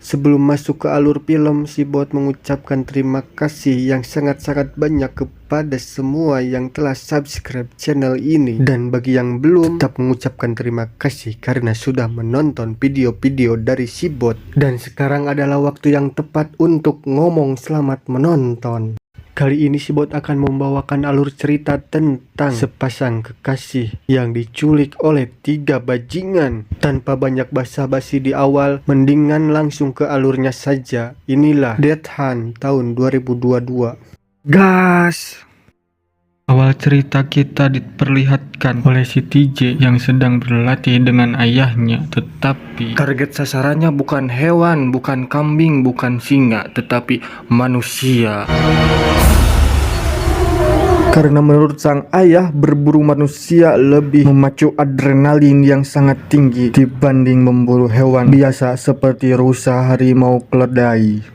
Sebelum masuk ke alur film, si bot mengucapkan terima kasih yang sangat-sangat banyak kepada semua yang telah subscribe channel ini. Dan bagi yang belum, tetap mengucapkan terima kasih karena sudah menonton video-video dari si bot. Dan sekarang adalah waktu yang tepat untuk ngomong selamat menonton. Kali ini si bot akan membawakan alur cerita tentang sepasang kekasih yang diculik oleh 3 bajingan. Tanpa banyak basa-basi di awal, mendingan langsung ke alurnya saja. Inilah Death Hunt tahun 2022. Gas! Awal cerita kita diperlihatkan oleh si TJ yang sedang berlatih dengan ayahnya, tetapi target sasarannya bukan hewan, bukan kambing, bukan singa, tetapi manusia. Karena menurut sang ayah, berburu manusia lebih memacu adrenalin yang sangat tinggi dibanding memburu hewan biasa seperti rusa, harimau, keledai.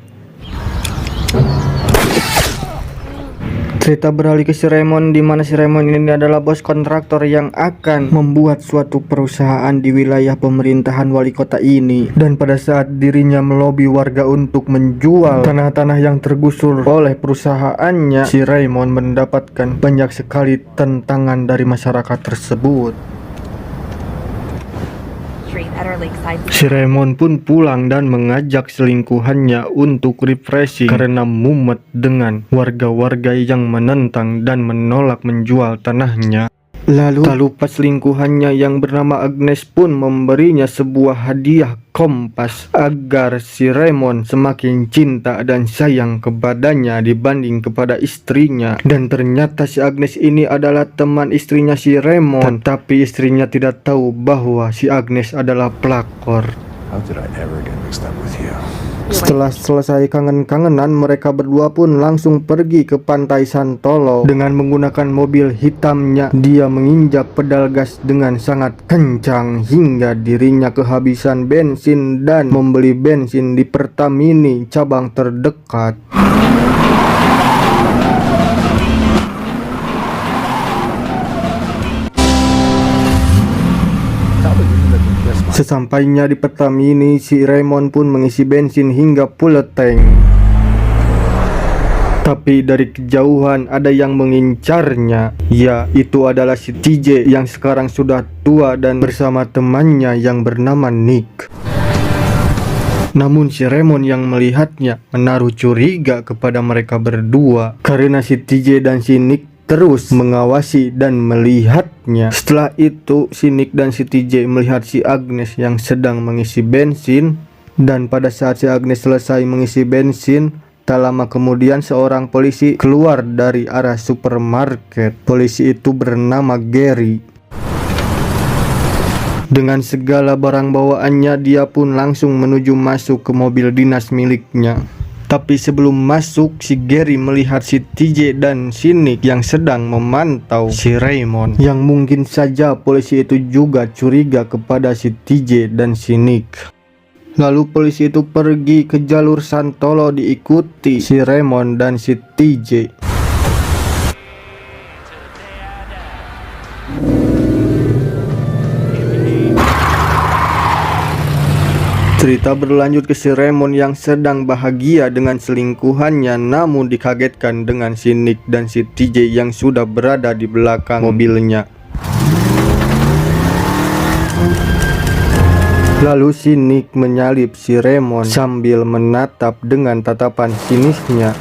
Cerita beralih ke si Raymond, di mana si Raymond ini adalah bos kontraktor yang akan membuat suatu perusahaan di wilayah pemerintahan wali kota ini. Dan pada saat dirinya melobi warga untuk menjual tanah-tanah yang tergusur oleh perusahaannya, si Raymond mendapatkan banyak sekali tentangan dari masyarakat tersebut. Si Raymond pun pulang dan mengajak selingkuhannya untuk refreshing karena mumet dengan warga-warga yang menentang dan menolak menjual tanahnya. Lalu tak lupa selingkuhannya yang bernama Agnes pun memberinya sebuah hadiah kompas agar si Raymond semakin cinta dan sayang kepadanya dibanding kepada istrinya. Dan ternyata si Agnes ini adalah teman istrinya si Raymond, tapi istrinya tidak tahu bahwa si Agnes adalah pelakor. Setelah selesai kangen-kangenan, mereka berdua pun langsung pergi ke pantai Santolo. Dengan menggunakan mobil hitamnya, dia menginjak pedal gas dengan sangat kencang hingga dirinya kehabisan bensin dan membeli bensin di Pertamini cabang terdekat. Sesampainya di Pertamini, si Raymond pun mengisi bensin hingga full tank. Tapi dari kejauhan ada yang mengincarnya. Ya, itu adalah si TJ yang sekarang sudah tua dan bersama temannya yang bernama Nick. Namun si Raymond yang melihatnya menaruh curiga kepada mereka berdua karena si TJ dan si Nick terus mengawasi dan melihatnya. Setelah itu si Nick dan si TJ melihat si Agnes yang sedang mengisi bensin. Dan pada saat si Agnes selesai mengisi bensin, tak lama kemudian seorang polisi keluar dari arah supermarket. Polisi itu bernama Gary. Dengan segala barang bawaannya, dia pun langsung menuju masuk ke mobil dinas miliknya. Tapi sebelum masuk, si Gary melihat si TJ dan si Nick yang sedang memantau si Raymond. Yang mungkin saja polisi itu juga curiga kepada si TJ dan si Nick. Lalu polisi itu pergi ke jalur Santolo diikuti si Raymond dan si TJ. Cerita berlanjut ke si Raymond yang sedang bahagia dengan selingkuhannya, namun dikagetkan dengan si Nick dan si TJ yang sudah berada di belakang mobilnya. Lalu si Nick menyalip si Raymond sambil menatap dengan tatapan sinisnya.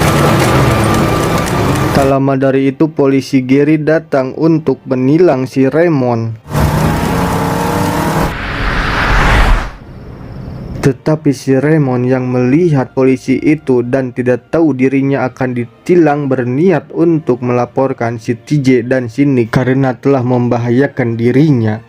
Tak lama dari itu polisi Gary datang untuk menilang si Raymond. Tetapi si Raymond yang melihat polisi itu dan tidak tahu dirinya akan ditilang berniat untuk melaporkan si TJ dan si Nick karena telah membahayakan dirinya.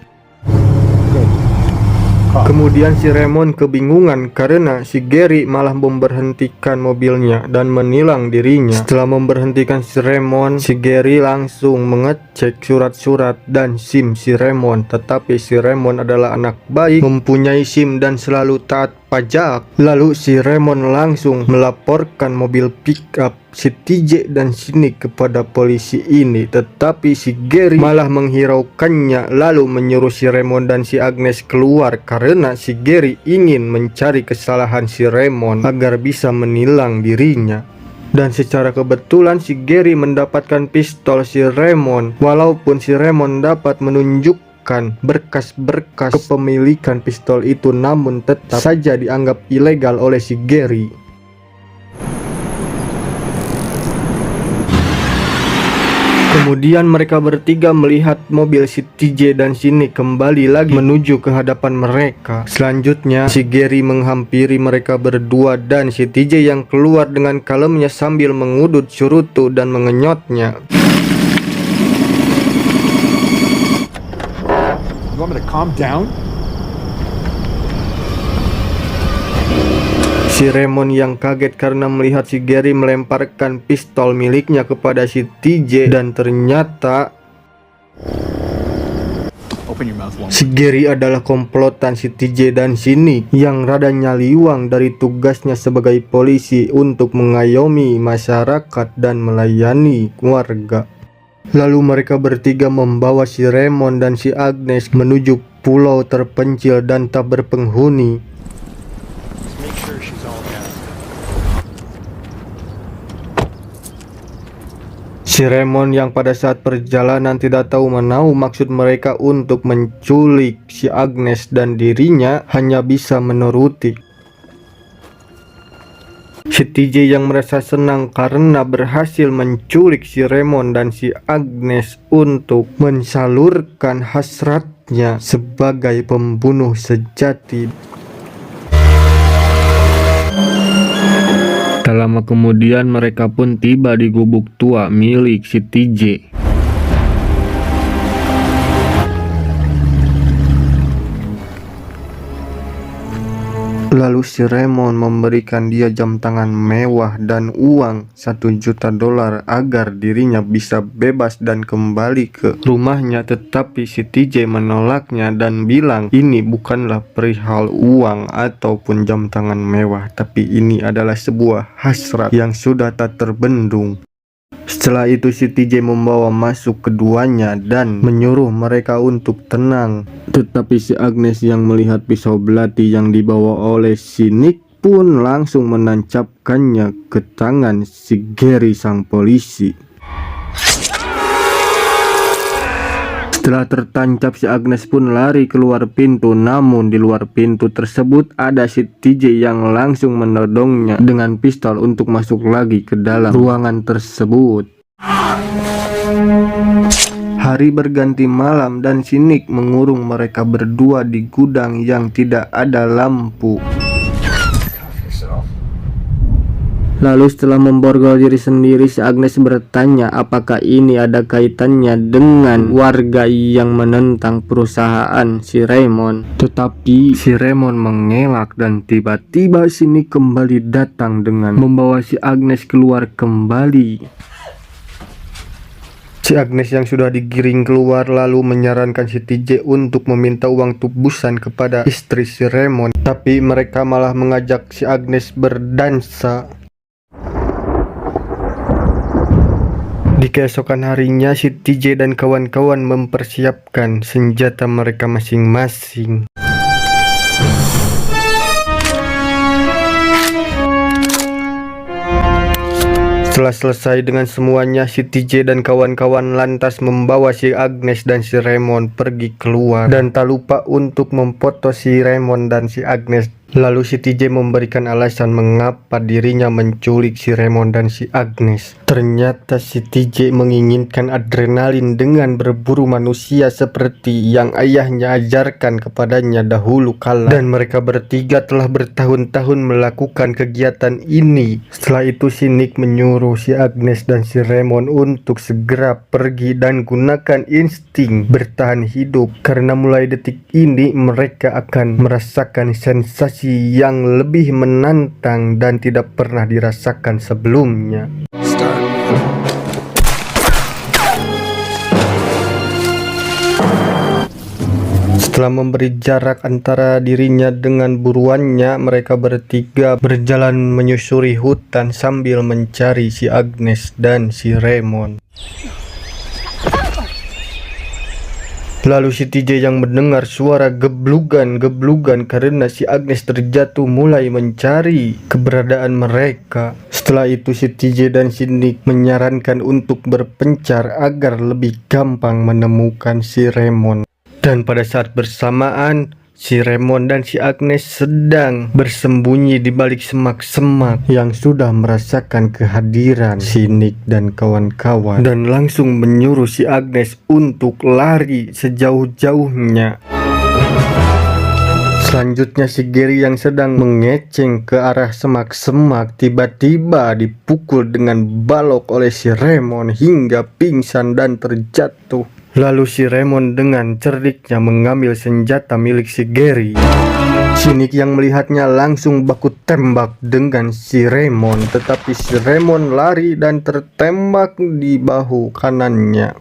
Kemudian si Raymond kebingungan karena si Gary malah memberhentikan mobilnya dan menilang dirinya. Setelah memberhentikan si Raymond, si Gary langsung mengecek surat-surat dan SIM si Raymond. Tetapi si Raymond adalah anak baik, mempunyai SIM dan selalu taat pajak. Lalu si Raymond langsung melaporkan mobil pickup si TJ dan si Nick kepada polisi ini, tetapi si Gary malah menghiraukannya lalu menyuruh si Raymond dan si Agnes keluar karena si Gary ingin mencari kesalahan si Raymond agar bisa menilang dirinya. Dan secara kebetulan si Gary mendapatkan pistol si Raymond, walaupun si Raymond dapat menunjukkan berkas-berkas kepemilikan pistol itu, namun tetap saja dianggap ilegal oleh si Gary. Kemudian mereka bertiga melihat mobil si TJ dan si Nick kembali lagi menuju ke hadapan mereka. Selanjutnya si Gary menghampiri mereka berdua dan si TJ yang keluar dengan kalemnya sambil mengudut cerutu dan mengenyotnya. You want me to calm down? Si Raymond yang kaget karena melihat si Gary melemparkan pistol miliknya kepada si TJ dan ternyata si Gary adalah komplotan si TJ dan si Nick yang rada nyaliwang dari tugasnya sebagai polisi untuk mengayomi masyarakat dan melayani warga. Lalu mereka bertiga membawa si Raymond dan si Agnes menuju pulau terpencil dan tak berpenghuni. Si Raymond yang pada saat perjalanan tidak tahu menahu maksud mereka untuk menculik si Agnes dan dirinya hanya bisa menuruti. Si TJ yang merasa senang karena berhasil menculik si Raymond dan si Agnes untuk mensalurkan hasratnya sebagai pembunuh sejati. Tak lama kemudian mereka pun tiba di gubuk tua milik si TJ. Lalu si Raymond memberikan dia jam tangan mewah dan uang $1 juta agar dirinya bisa bebas dan kembali ke rumahnya, tetapi si TJ menolaknya dan bilang ini bukanlah perihal uang ataupun jam tangan mewah, tapi ini adalah sebuah hasrat yang sudah tak terbendung. Setelah itu si TJ membawa masuk keduanya dan menyuruh mereka untuk tenang. Tetapi si Agnes yang melihat pisau belati yang dibawa oleh si Nick pun langsung menancapkannya ke tangan si Gary sang polisi. Setelah tertancap si Agnes pun lari keluar pintu, namun di luar pintu tersebut ada si TJ yang langsung menodongnya dengan pistol untuk masuk lagi ke dalam ruangan tersebut. Hari berganti malam dan si Nick mengurung mereka berdua di gudang yang tidak ada lampu. Lalu setelah memborgol diri sendiri, si Agnes bertanya apakah ini ada kaitannya dengan warga yang menentang perusahaan si Raymond. Tetapi si Raymond mengelak dan tiba-tiba si Nick kembali datang dengan membawa si Agnes keluar kembali. Si Agnes yang sudah digiring keluar lalu menyarankan si TJ untuk meminta uang tebusan kepada istri si Raymond. Tapi mereka malah mengajak si Agnes berdansa. Di keesokan harinya si TJ dan kawan-kawan mempersiapkan senjata mereka masing-masing. Setelah selesai dengan semuanya, si TJ dan kawan-kawan lantas membawa si Agnes dan si Raymond pergi keluar dan tak lupa untuk memfoto si Raymond dan si Agnes. Lalu si TJ memberikan alasan mengapa dirinya menculik si Raymond dan si Agnes. Ternyata si TJ menginginkan adrenalin dengan berburu manusia seperti yang ayahnya ajarkan kepadanya dahulu kala. Dan mereka bertiga telah bertahun-tahun melakukan kegiatan ini. Setelah itu si Nick menyuruh si Agnes dan si Raymond untuk segera pergi dan gunakan insting bertahan hidup. Karena mulai detik ini mereka akan merasakan sensasi yang lebih menantang dan tidak pernah dirasakan sebelumnya. Setelah memberi jarak antara dirinya dengan buruannya, mereka bertiga berjalan menyusuri hutan sambil mencari si Agnes dan si Raymond. Lalu si TJ yang mendengar suara geblugan karena si Agnes terjatuh mulai mencari keberadaan mereka. Setelah itu si TJ dan si Nick menyarankan untuk berpencar agar lebih gampang menemukan si Raymond. Dan pada saat bersamaan, si Raymond dan si Agnes sedang bersembunyi di balik semak-semak yang sudah merasakan kehadiran si Nick dan kawan-kawan, dan langsung menyuruh si Agnes untuk lari sejauh-jauhnya. Selanjutnya si Gary yang sedang mengeceng ke arah semak-semak tiba-tiba dipukul dengan balok oleh si Raymond hingga pingsan dan terjatuh. Lalu si Raymond dengan cerdiknya mengambil senjata milik si Gary. Si Nick yang melihatnya langsung baku tembak dengan si Raymond, tetapi si Raymond lari dan tertembak di bahu kanannya.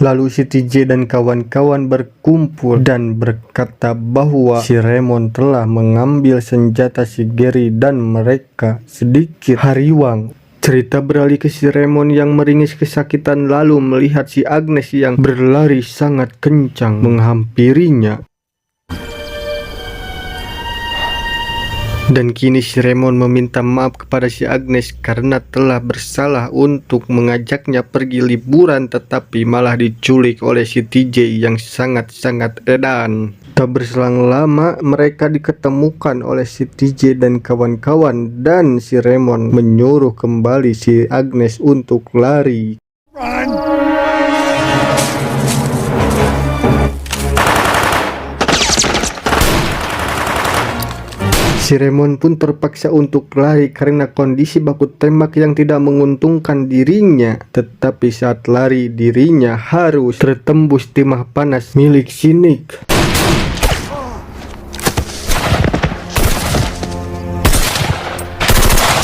Lalu si TJ dan kawan-kawan berkumpul dan berkata bahwa si Raymond telah mengambil senjata si Gary dan mereka sedikit hariwang. Cerita beralih ke si Raymond yang meringis kesakitan lalu melihat si Agnes yang berlari sangat kencang menghampirinya. Dan kini si Raymond meminta maaf kepada si Agnes karena telah bersalah untuk mengajaknya pergi liburan tetapi malah diculik oleh si TJ yang sangat-sangat edan. Tak berselang lama mereka diketemukan oleh si TJ dan kawan-kawan dan si Raymond menyuruh kembali si Agnes untuk lari. Run! Si Raymond pun terpaksa untuk lari karena kondisi baku tembak yang tidak menguntungkan dirinya. Tetapi saat lari dirinya harus tertembus timah panas milik si Nick.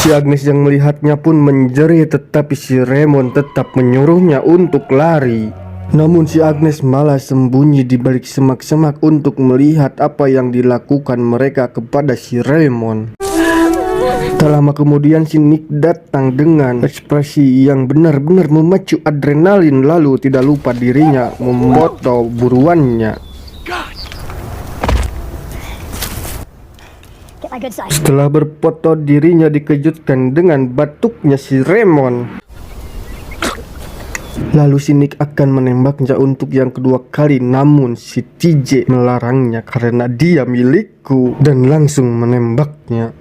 Si Agnes yang melihatnya pun menjerit tetapi si Raymond tetap menyuruhnya untuk lari. Namun si Agnes malah sembunyi di balik semak-semak untuk melihat apa yang dilakukan mereka kepada si Raymond. Tak lama kemudian si Nick datang dengan ekspresi yang benar-benar memacu adrenalin lalu tidak lupa dirinya memfoto buruannya. Setelah berfoto dirinya dikejutkan dengan batuknya si Raymond. Lalu si Nick akan menembaknya untuk yang kedua kali, namun si TJ melarangnya karena dia milikku dan langsung menembaknya.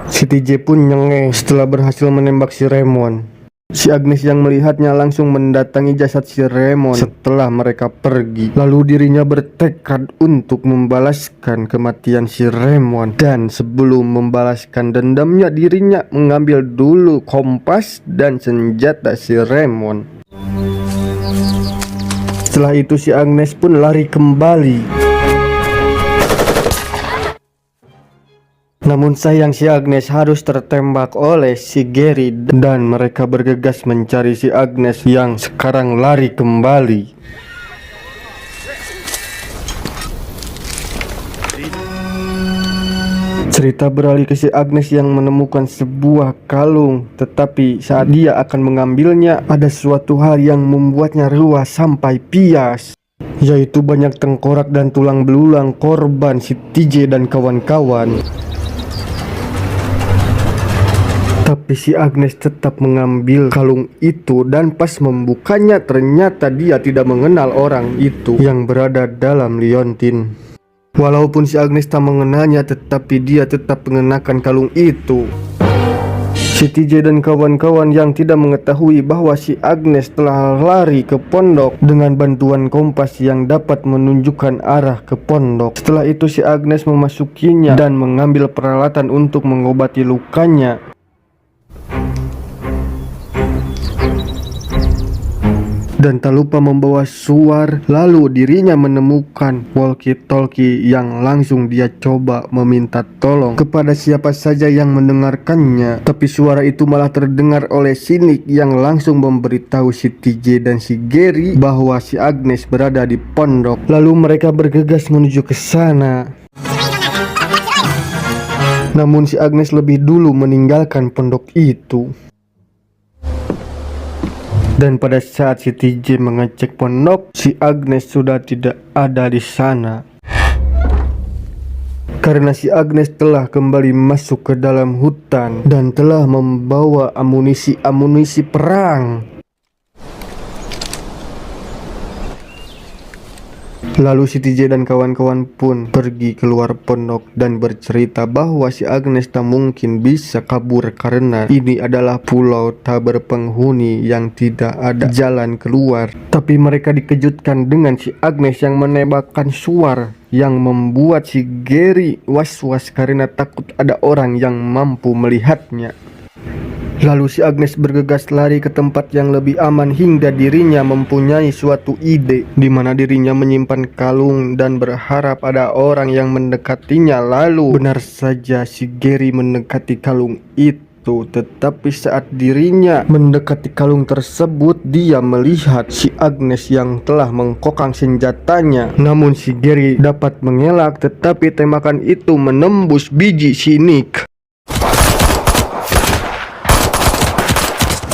Si TJ pun nyengeh setelah berhasil menembak si Raymond. Si Agnes yang melihatnya langsung mendatangi jasad si Raymond setelah mereka pergi. Lalu dirinya bertekad untuk membalaskan kematian si Raymond. Dan sebelum membalaskan dendamnya, dirinya mengambil dulu kompas dan senjata si Raymond. Setelah itu si Agnes pun lari kembali. Namun sayang si Agnes harus tertembak oleh si Gary dan mereka bergegas mencari si Agnes yang sekarang lari kembali. Cerita beralih ke si Agnes yang menemukan sebuah kalung, tetapi saat dia akan mengambilnya ada suatu hal yang membuatnya ruas sampai pias, yaitu banyak tengkorak dan tulang belulang korban si TJ dan kawan-kawan. Tapi si Agnes tetap mengambil kalung itu dan pas membukanya ternyata dia tidak mengenal orang itu yang berada dalam liontin. Walaupun si Agnes tak mengenalnya tetapi dia tetap mengenakan kalung itu. Si TJ dan kawan-kawan yang tidak mengetahui bahwa si Agnes telah lari ke pondok dengan bantuan kompas yang dapat menunjukkan arah ke pondok. Setelah itu si Agnes memasukinya dan mengambil peralatan untuk mengobati lukanya. dan tak lupa membawa suar. Lalu dirinya menemukan walkie-talkie yang langsung dia coba meminta tolong kepada siapa saja yang mendengarkannya. Tapi suara itu malah terdengar oleh si Nick yang langsung memberitahu si TJ dan si Gary bahwa si Agnes berada di pondok. Lalu mereka bergegas menuju ke sana. Namun si Agnes lebih dulu meninggalkan pondok itu. Dan pada saat si TJ mengecek pondok, si Agnes sudah tidak ada di sana. Karena si Agnes telah kembali masuk ke dalam hutan dan telah membawa amunisi perang. Lalu si TJ dan kawan-kawan pun pergi keluar pondok dan bercerita bahwa si Agnes tak mungkin bisa kabur karena ini adalah pulau tak berpenghuni yang tidak ada jalan keluar. Tapi mereka dikejutkan dengan si Agnes yang menembakkan suar yang membuat si Gary was-was karena takut ada orang yang mampu melihatnya. Lalu si Agnes bergegas lari ke tempat yang lebih aman hingga dirinya mempunyai suatu ide di mana dirinya menyimpan kalung dan berharap ada orang yang mendekatinya. Lalu benar saja si Gary mendekati kalung itu. Tetapi saat dirinya mendekati kalung tersebut, dia melihat si Agnes yang telah mengkokang senjatanya. Namun si Gary dapat mengelak, tetapi tembakan itu menembus biji si Nick.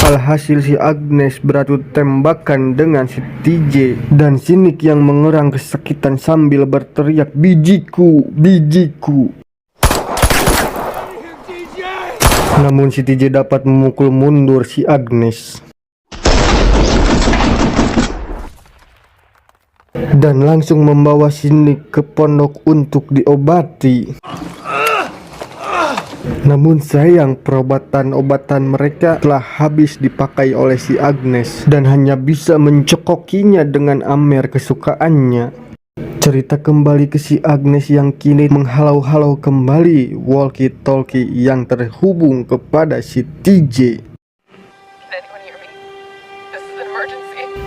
Alhasil si Agnes beradu tembakan dengan si TJ dan si Nick yang mengerang kesakitan sambil berteriak, "Bijiku, bijiku." Namun si TJ dapat memukul mundur si Agnes dan langsung membawa si Nick ke pondok untuk diobati. Namun sayang, perobatan-obatan mereka telah habis dipakai oleh si Agnes dan hanya bisa mencekokinya dengan amer kesukaannya. Cerita kembali ke si Agnes yang kini menghalau-halau kembali walkie-talkie yang terhubung kepada si TJ.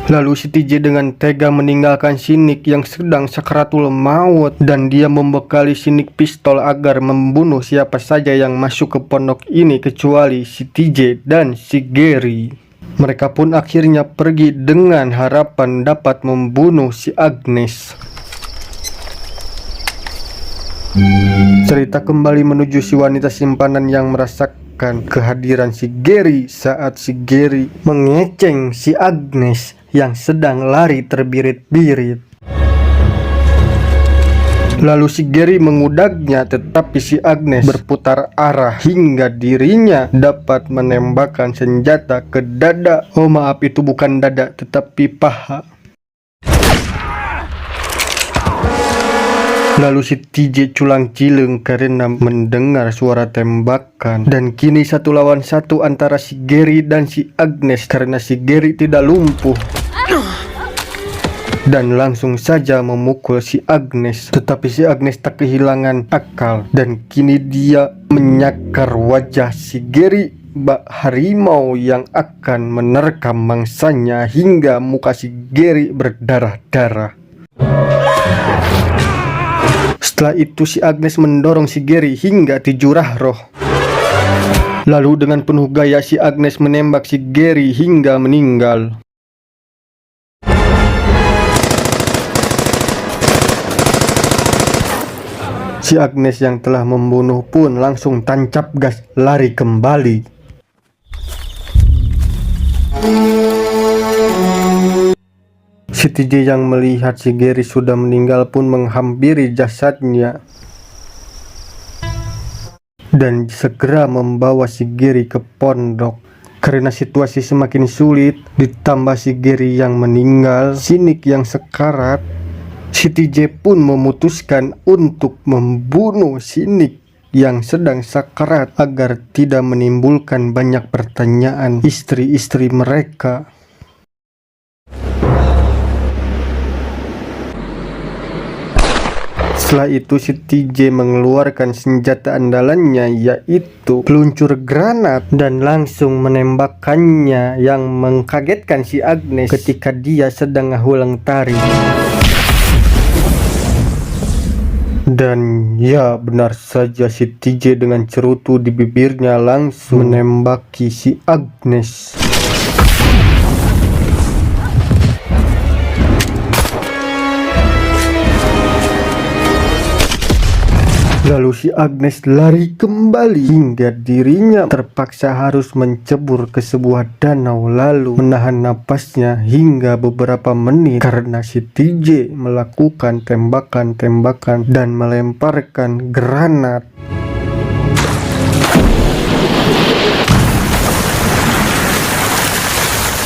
Lalu si TJ dengan tega meninggalkan si Nick yang sedang sakaratul maut dan dia membekali si Nick pistol agar membunuh siapa saja yang masuk ke pondok ini kecuali si TJ dan si Gary. Mereka pun akhirnya pergi dengan harapan dapat membunuh si Agnes. Cerita kembali menuju si wanita simpanan yang merasakan kehadiran si Gary saat si Gary mengeceng si Agnes yang sedang lari terbirit-birit. Lalu si Gary mengudaknya, tetapi si Agnes berputar arah hingga dirinya dapat menembakkan senjata ke dada. Oh maaf, itu bukan dada tetapi paha. Lalu si TJ culang-cileng karena mendengar suara tembakan. Dan kini 1 lawan 1 antara si Gary dan si Agnes karena si Gary tidak lumpuh dan langsung saja memukul si Agnes. Tetapi si Agnes tak kehilangan akal dan kini dia menyakar wajah si Gary bak harimau yang akan menerkam mangsanya hingga muka si Gary berdarah-darah. Setelah itu si Agnes mendorong si Gary hingga dijurah roh. Lalu dengan penuh gaya si Agnes menembak si Gary hingga meninggal. Si Agnes yang telah membunuh pun langsung tancap gas lari kembali. Si TJ yang melihat si Gary sudah meninggal pun menghampiri jasadnya dan segera membawa si Gary ke pondok. Karena situasi semakin sulit, ditambah si Gary yang meninggal, si Nick yang sekarat, si TJ pun memutuskan untuk membunuh si Nick yang sedang sakarat agar tidak menimbulkan banyak pertanyaan istri-istri mereka. Setelah itu si TJ mengeluarkan senjata andalannya, yaitu peluncur granat, dan langsung menembakkannya yang mengkagetkan si Agnes ketika dia sedang ngulang tari. Dan ya, benar saja, si TJ dengan cerutu di bibirnya langsung menembaki si Agnes. Lalu si Agnes lari kembali hingga dirinya terpaksa harus mencebur ke sebuah danau, lalu menahan napasnya hingga beberapa menit karena si TJ melakukan tembakan-tembakan dan melemparkan granat.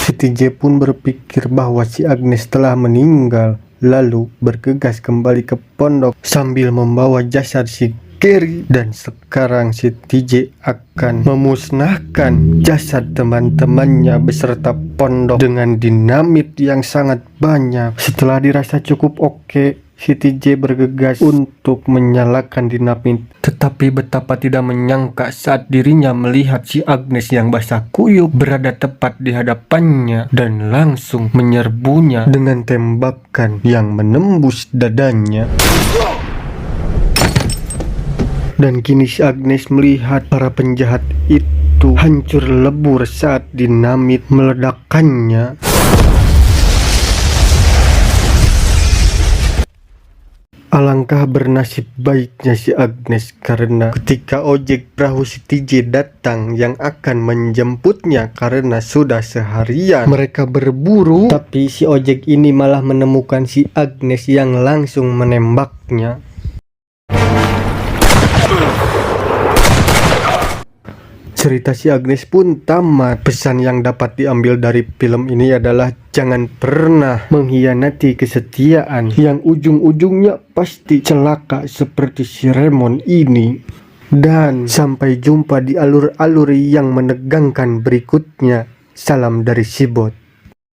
Si TJ pun berpikir bahwa si Agnes telah meninggal, lalu bergegas kembali ke pondok sambil membawa jasad si Gary. Dan sekarang si TJ akan memusnahkan jasad teman-temannya beserta pondok dengan dinamit yang sangat banyak. Setelah dirasa cukup oke, si TJ bergegas untuk menyalakan dinamit. Tetapi betapa tidak menyangka saat dirinya melihat si Agnes yang basah kuyup berada tepat di hadapannya dan langsung menyerbunya dengan tembakan yang menembus dadanya. Dan kini si Agnes melihat para penjahat itu hancur lebur saat dinamit meledakkannya. Alangkah bernasib baiknya si Agnes karena ketika ojek perahu si TJ datang yang akan menjemputnya karena sudah seharian mereka berburu, tapi si ojek ini malah menemukan si Agnes yang langsung menembaknya. Cerita si Agnes pun tamat. Pesan yang dapat diambil dari film ini adalah jangan pernah mengkhianati kesetiaan yang ujung-ujungnya pasti celaka seperti si Raymond ini. Dan sampai jumpa di alur-alur yang menegangkan berikutnya. Salam dari Sibot.